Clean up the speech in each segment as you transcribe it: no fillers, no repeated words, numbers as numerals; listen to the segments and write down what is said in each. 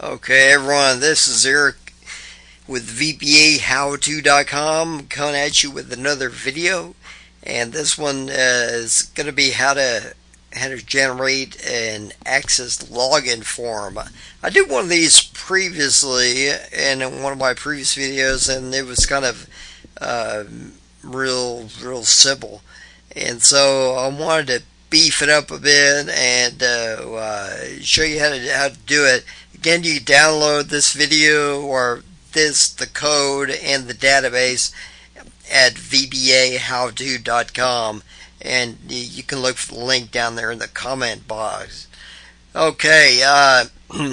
Okay, everyone, this is Eric with VBAHowTo.com coming at you with another video, and this one is going to be how to generate an Access login form. I did one of these previously in one of my previous videos, and it was kind of real simple, and so I wanted to beef it up a bit and show you how to do it. Again, you can download this video or the code and the database at VBAHowTo.com, and you can look for the link down there in the comment box. Okay,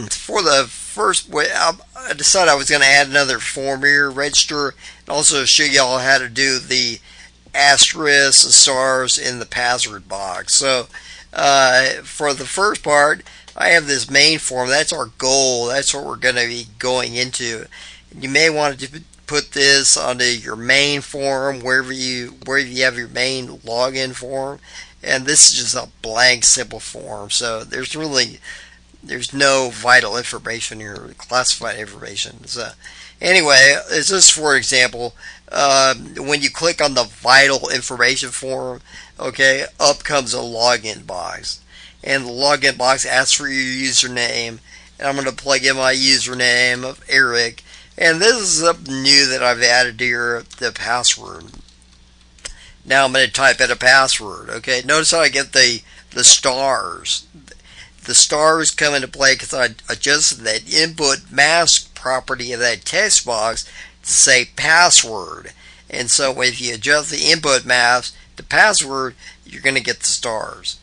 for the first way, I decided I was going to add another form here, register, and also show you all how to do the asterisk, the stars in the password box. So for the first part, I have this main form. That's our goal. That's what we're going to be going into. You may want to put this onto your main form wherever you have your main login form. And this is just a blank, simple form. So there's no vital information here, classified information. So anyway, it's just for example. When you click on the vital information form, okay, up comes a login box, and the login box asks for your username, and I'm going to plug in my username of Eric, and this is something new that I've added here, the password. Now I'm going to type in a password. Okay, notice how I get the stars. The stars come into play because I adjusted that InputMask property of that text box to say password, and so if you adjust the InputMask to password, you're going to get the stars.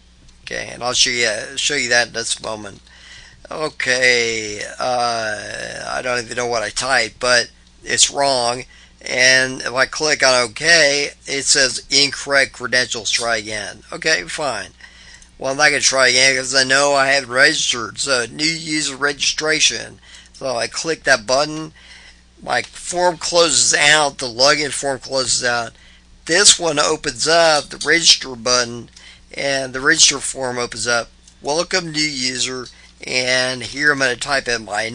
Okay, and I'll show you that in this moment. Okay, I don't even know what I typed, but it's wrong. And if I click on OK, it says incorrect credentials. Try again. Okay, fine. Well, I'm not going to try again because I know I haven't registered. So new user registration. So I click that button. My form closes out. The login form closes out. This one opens up, the register button, and the register form opens up. Welcome new user, and here I'm going to type in my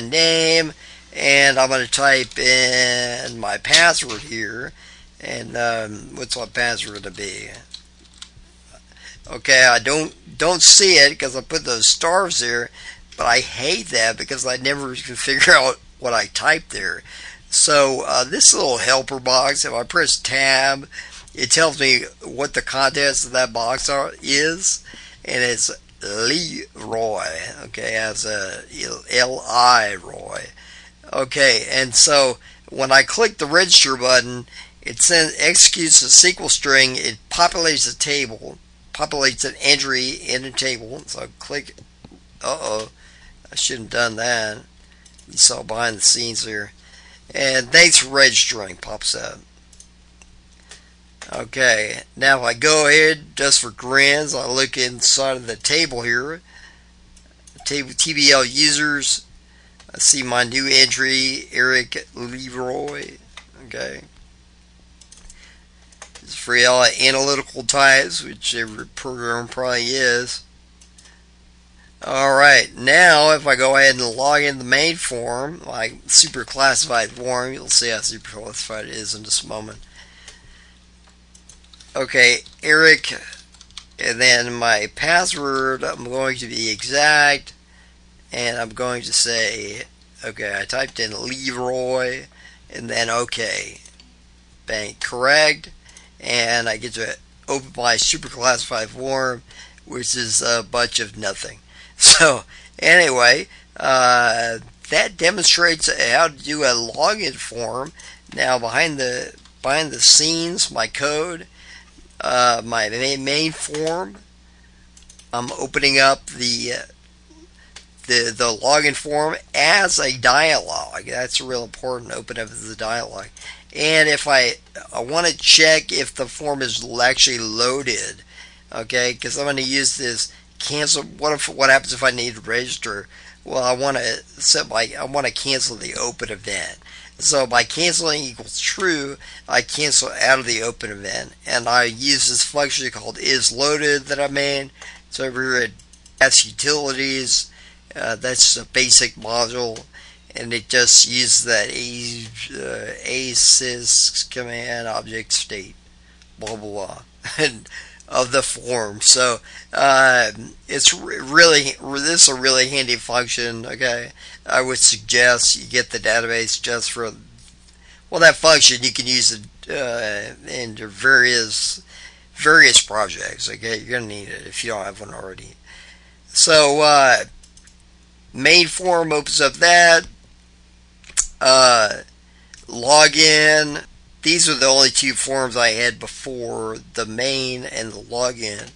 name, and I'm going to type in my password here, and what's my password to be? Okay, I don't see it because I put those stars there, but I hate that because I never can figure out what I typed there. So this little helper box, if I press tab, it tells me what the contents of that box is, and it's Leroy, okay, as a L-I-Roy. Okay, and so when I click the register button, it executes a SQL string, it populates a table, populates an entry in a table. So I click, I shouldn't have done that. You saw behind the scenes there. And thanks for registering pops up. Okay, now if I go ahead just for grins, I look inside of the table here. Table TBL users. I see my new entry, Eric Leroy. Okay. It's for all analytical types, which every program probably is. Alright, now if I go ahead and log in the main form, like super classified form, you'll see how super classified it is in just a moment. Okay, Eric, and then my password, I'm going to be exact, and I'm going to say, okay, I typed in Leroy, and then okay, bang, correct, and I get to open my super classified form, which is a bunch of nothing. So anyway, that demonstrates how to do a login form. Now behind the scenes, my code, my main form, I'm opening up the login form as a dialog. That's real important. Open up as a dialog. And if I want to check if the form is actually loaded, okay, because I'm going to use this cancel. What happens if I need to register? Well, I want to cancel the open event. So by canceling equals true, I cancel out of the open event, and I use this function called isLoaded that I made. So over here at utilities, That's a basic module, and it just uses that asys command object state, blah blah blah, of the form. So it's really, this is a really handy function. Okay, I would suggest you get the database just for, well, that function. You can use it in your various projects. Okay, you're gonna need it if you don't have one already. So main form opens up that. Login. These are the only two forms I had before, the main and the login.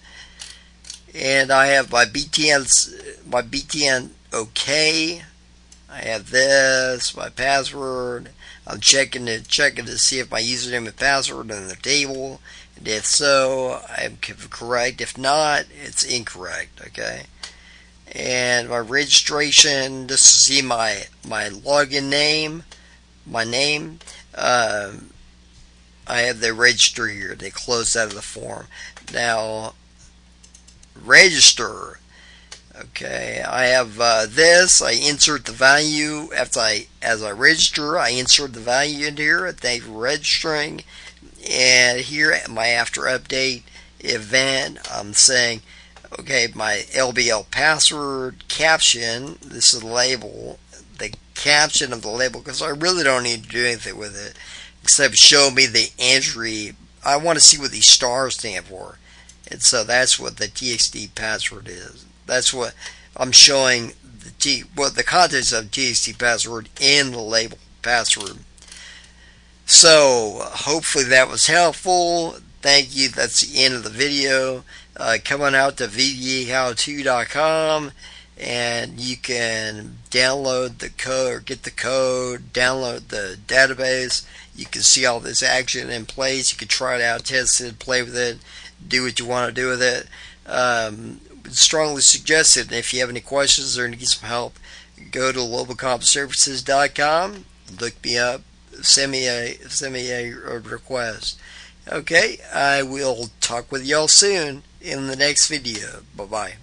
And I have my BTN OK. I have this, my password. I'm checking to see if my username and password are in the table. And if so, I'm correct. If not, it's incorrect. Okay. And my registration, just to see my login name, my name. I have the register here. They closed out of the form. Now, register. Okay, I have this. I insert the value as I register. I insert the value in here. Thank you for registering. And here at my after update event, I'm saying, okay, my LBL password caption. This is the label, the caption of the label, because I really don't need to do anything with it except show me the entry. I want to see what these stars stand for, and so that's what the TXT password is. That's what I'm showing, what the contents of TXT password in the label password. So hopefully that was helpful. Thank you. That's the end of the video. Come on out to vbahowto.com and you can download the code, or get the code, download the database. You can see all this action in place. You can try it out, test it, play with it, do what you want to do with it. Strongly suggested. And if you have any questions or need some help, go to globalcompservices.com, look me up, send me a request. Okay, I will talk with y'all soon in the next video. Bye bye.